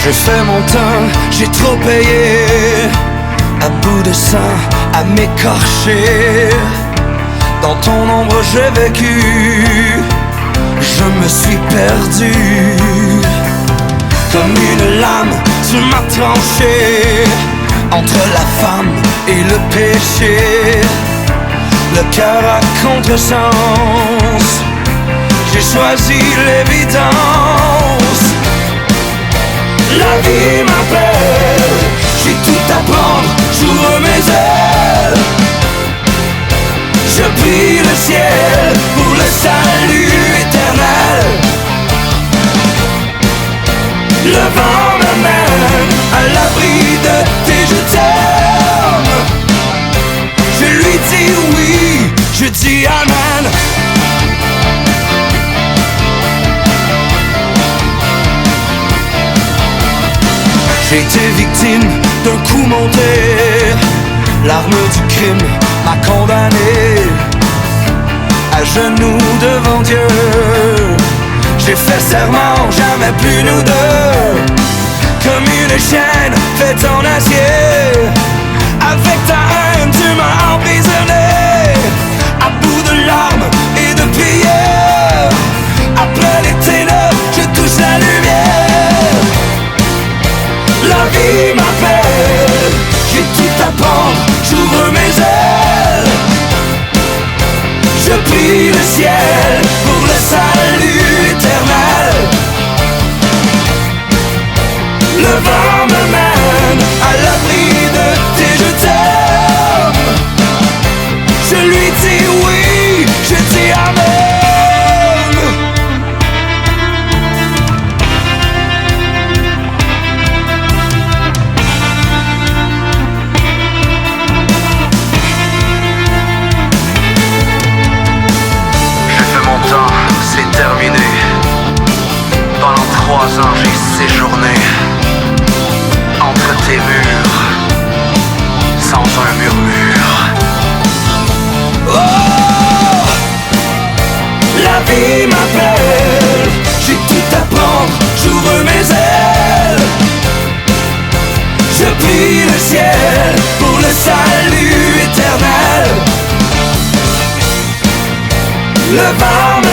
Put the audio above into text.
J'ai fait mon temps, j'ai trop payé, à bout de sang, à m'écorcher. Dans ton ombre j'ai vécu, je me suis perdu. Comme une lame, tu m'as tranché, entre la femme et le péché. Le cœur à contresens, j'ai choisi l'évidence. La vie m'appelle, j'ai tout à prendre, j'ouvre mes ailes. Je prie le ciel pour le salut éternel. Le vent m'amène à l'abri de tes je t'aime. Je lui dis oui, je dis amen. J'ai été victime d'un coup monté, l'arme du crime m'a condamné. À genoux devant Dieu, j'ai fait serment, jamais plus nous deux. Comme une chaîne faite en acier, avec ta haine tu m'as emprisonné. À bout de larmes et de prières, après les ténèbres je touche la lumière. La vie m'appelle, j'ai tout à prendre, j'ouvre mes ailes. Je prie le ciel pour le salut éternel. Le vent me mène à l'abri de tes je t'aime. Je lui dis oui, je dis amen. Terminé. Pendant 3 ans j'ai séjourné entre tes murs, sans un murmure. Oh, la vie m'appelle, j'ai tout à prendre, j'ouvre mes ailes. Je prie le ciel pour le salut éternel. Le vent